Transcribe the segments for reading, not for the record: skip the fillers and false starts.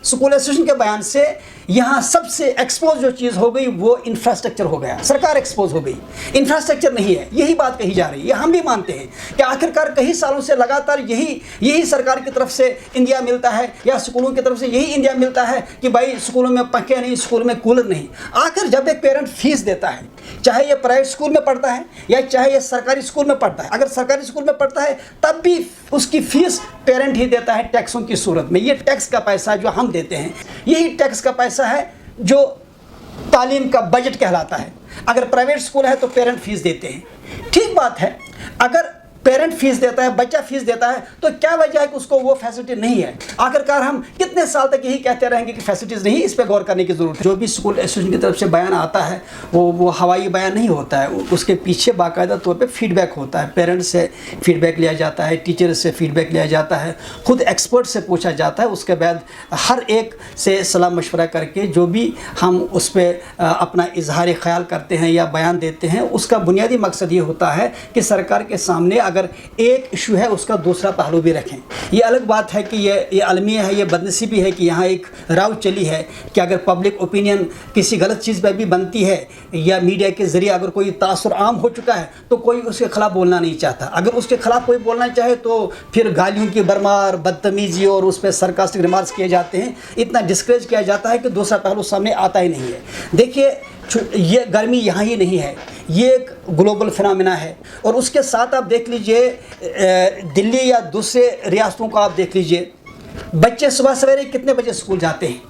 School association के बयान से यहाँ सबसे एक्सपोज जो चीज़ हो गई वो इंफ्रास्ट्रक्चर हो गया, सरकार एक्सपोज हो गई, इंफ्रास्ट्रक्चर नहीं है, यही बात कही जा रही है। हम भी मानते हैं कि आखिरकार कई सालों से लगातार यही सरकार की तरफ से इंडिया मिलता है या स्कूलों की तरफ से यही इंडिया मिलता है कि भाई स्कूलों में पंखे नहीं, स्कूल में कूलर नहीं। आखिर जब एक पेरेंट फीस देता है, चाहे ये प्राइवेट स्कूल में पढ़ता है या चाहे ये सरकारी स्कूल में पढ़ता है, अगर सरकारी स्कूल में पढ़ता है तब भी उसकी फीस पेरेंट ही देता है टैक्सों की सूरत में। ये टैक्स का पैसा जो हम देते हैं, यही टैक्स का पैसा है जो तालीम का बजट कहलाता है। अगर प्राइवेट स्कूल है तो पेरेंट फीस देते हैं, ठीक बात है। अगर पेरेंट फीस देता है, बच्चा फीस देता है, तो क्या वजह है कि उसको वो फैसिलिटी नहीं है? आखिरकार हम कितने साल तक यही कहते रहेंगे कि फैसिलिटीज़ नहीं, इस पर गौर करने की ज़रूरत है। जो भी स्कूल एसोसिएशन की तरफ से बयान आता है वो हवाई बयान नहीं होता है, उसके पीछे बाकायदा तौर पे फीडबैक होता है। पेरेंट्स से फीडबैक लिया जाता है, टीचर से फीडबैक लिया जाता है, खुद एक्सपर्ट से पूछा जाता है, उसके बाद हर एक से सलाह मशवरा करके जो भी हम उस पर अपना इजहार ख्याल करते हैं या बयान देते हैं, उसका बुनियादी मकसद ये होता है कि सरकार के सामने अगर एक इशू है उसका दूसरा पहलू भी रखें। ये अलग बात है कि ये अलमिया है, ये बदनसीबी है कि यहाँ एक राव चली है कि अगर पब्लिक ओपिनियन किसी गलत चीज़ पर भी बनती है या मीडिया के ज़रिए अगर कोई तासुर आम हो चुका है तो कोई उसके ख़िलाफ़ बोलना नहीं चाहता। अगर उसके ख़िलाफ़ कोई बोलना चाहे तो फिर गालियों की बरमार, बदतमीज़ी और उस पर सरकास्टिक रिमार्क्स किए जाते हैं, इतना डिस्करेज किया जाता है कि दूसरा पहलू सामने आता ही नहीं है। देखिए, ये गर्मी यहाँ ही नहीं है, ये एक ग्लोबल फिनोमेना है। और उसके साथ आप देख लीजिए दिल्ली या दूसरे रियासतों को आप देख लीजिए, बच्चे सुबह सवेरे कितने बजे स्कूल जाते हैं।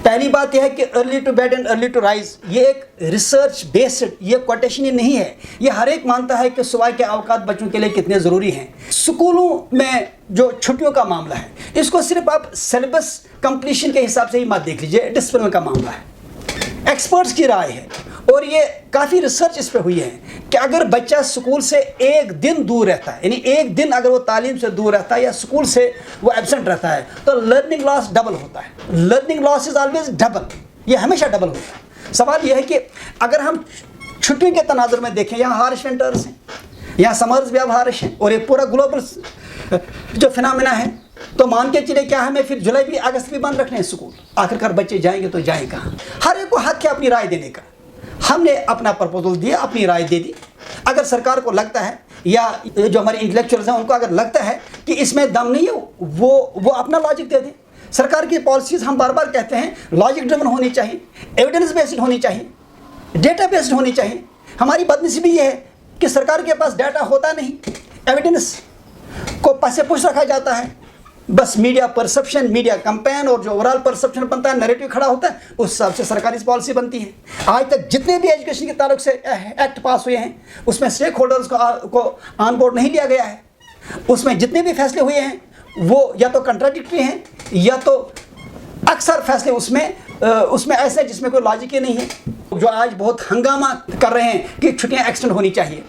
पहली बात यह है कि early to bed and early to rise, ये एक रिसर्च बेस्ड, ये कोटेशन ही नहीं है, ये हर एक मानता है कि सुबह के अवकात बच्चों के लिए कितने ज़रूरी हैं। स्कूलों में जो छुट्टियों का मामला है, इसको सिर्फ आप सिलेबस कंप्लीशन के हिसाब से ही मत देख लीजिए, डिसिप्लिन का मामला है, एक्सपर्ट्स की राय है और ये काफ़ी रिसर्च इस पे हुई है कि अगर बच्चा स्कूल से एक दिन दूर रहता है, यानी एक दिन अगर वो तालीम से दूर रहता है या स्कूल से वो एब्सेंट रहता है, तो लर्निंग लॉस डबल होता है। Learning loss is always double, ये हमेशा डबल होता है। सवाल ये है कि अगर हम छुट्टियों के तनाजुर में देखें, यहाँ हार्श विंटर्स हैं, यहाँ समर्स भी अब हार्श हैं और ये पूरा ग्लोबल जो फिनोमेना है, तो मान के चले क्या हमें फिर जुलाई भी अगस्त भी बंद रखने हैं स्कूल? आखिरकार बच्चे जाएंगे तो जाएं कहाँ? हर एक को हक है अपनी राय देने का। हमने अपना प्रपोजल दिया, अपनी राय दे दी। अगर सरकार को लगता है या जो हमारे इंटेलेक्चुअल्स हैं उनको अगर लगता है कि इसमें दम नहीं है, वो अपना लॉजिक दे दें। सरकार की पॉलिसीज़ हम बार बार कहते हैं लॉजिक ड्रिवन होनी चाहिए, एविडेंस बेस्ड होनी चाहिए, डेटा बेस्ड होनी चाहिए। हमारी बदनसीबी ये है कि सरकार के पास डाटा होता नहीं, एविडेंस को पसे पुश रखा जाता है, बस मीडिया परसेप्शन, मीडिया कैंपेन और जो ओवरऑल परसेप्शन बनता है, नैरेटिव खड़ा होता है, उस हिसाब से सरकारी पॉलिसी बनती है। आज तक जितने भी एजुकेशन के ताल्लुक से एक्ट पास हुए हैं उसमें स्टेक होल्डर्स को ऑन बोर्ड नहीं लिया गया है। उसमें जितने भी फैसले हुए हैं वो या तो कंट्राडिक्टरी हैं या तो अक्सर फैसले उसमें ऐसे जिसमें कोई लॉजिक ही नहीं है। जो आज बहुत हंगामा कर रहे हैं कि छुट्टियाँ एक्सटेंड होनी चाहिए,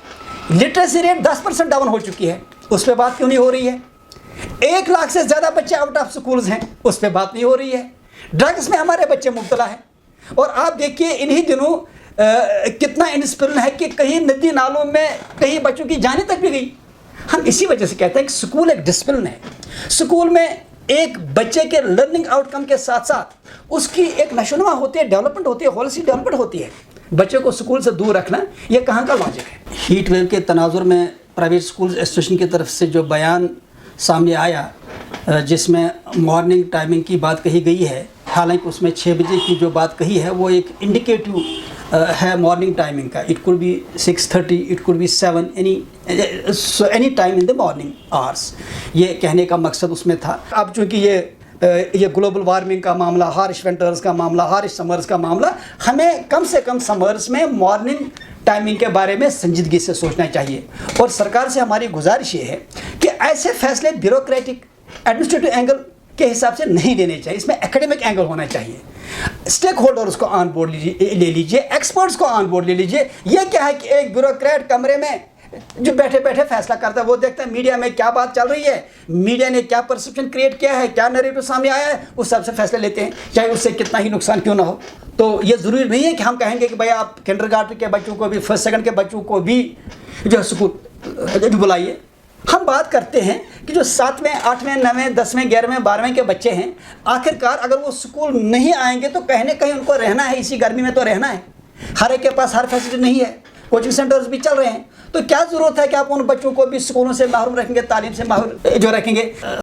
लिटरेसी रेट 10% डाउन हो चुकी है, उस पर बात क्यों नहीं हो रही है? 1 लाख से ज़्यादा बच्चे आउट ऑफ स्कूल्स हैं, उस पर बात नहीं हो रही है। ड्रग्स में हमारे बच्चे मुब्तला हैं और आप देखिए इन्हीं दिनों कितना इंडिसिप्लिन है कि कहीं नदी नालों में कहीं बच्चों की जाने तक भी गई। हम इसी वजह से कहते हैं कि स्कूल एक डिसिप्लिन है। स्कूल में एक बच्चे के लर्निंग आउटकम के साथ साथ उसकी एक नशोनुमा होती है, डेवलपमेंट होती है, होलिस्टिक डेवलपमेंट होती है। बच्चे को स्कूल से दूर रखना ये कहाँ का लॉजिक है? हीट वेव के तनाजुर में प्राइवेट स्कूल एसोसिएशन की तरफ से जो बयान सामने आया जिसमें मॉर्निंग टाइमिंग की बात कही गई है, हालांकि उसमें 6 बजे की जो बात कही है वो एक इंडिकेटिव है मॉर्निंग टाइमिंग का। It could be 6:30, it could be 7, any time in the morning hours, ये कहने का मकसद उसमें था। अब चूँकि ये ग्लोबल वार्मिंग का मामला, हार्श विंटर्स का मामला, हार्श समर्स का मामला, हमें कम से कम समर्स में मॉर्निंग टाइमिंग के बारे में संजीदगी से सोचना चाहिए। और सरकार से हमारी गुजारिश ये है कि ऐसे फैसले ब्यूरोक्रेटिक एडमिनिस्ट्रेटिव एंगल के हिसाब से नहीं लेने चाहिए, इसमें एकेडमिक एंगल होना चाहिए। स्टेक होल्डर्स को ऑन बोर्ड ले लीजिए, एक्सपर्ट्स को ऑन बोर्ड ले लीजिए। ये क्या है कि एक ब्यूरोक्रेट कमरे में जो बैठे बैठे फैसला करता है, वो देखता है मीडिया में क्या बात चल रही है, मीडिया ने क्या परसेप्शन क्रिएट किया है, क्या नैरेटिव सामने आया है, उस हिसाब से फैसले लेते हैं, चाहे उससे कितना ही नुकसान क्यों ना हो। तो ये ज़रूरी नहीं है कि हम कहेंगे कि भाई आप किंडरगार्टन के बच्चों को भी, फर्स्ट सेकंड के बच्चों को भी जो स्कूल बुलाइए। ہم بات کرتے ہیں کہ جو 7ویں 8ویں 9ویں 10ویں 11ویں 12ویں کے بچے ہیں، آخرکار اگر وہ اسکول نہیں آئیں گے تو کہیں نہ کہیں ان کو رہنا ہے، اسی گرمی میں تو رہنا ہے، ہر ایک کے پاس ہر فیسلٹی نہیں ہے، کوچنگ سینٹرز بھی چل رہے ہیں، تو کیا ضرورت ہے کہ آپ ان بچوں کو بھی اسکولوں سے محروم رکھیں گے، تعلیم سے محروم جو رکھیں گے.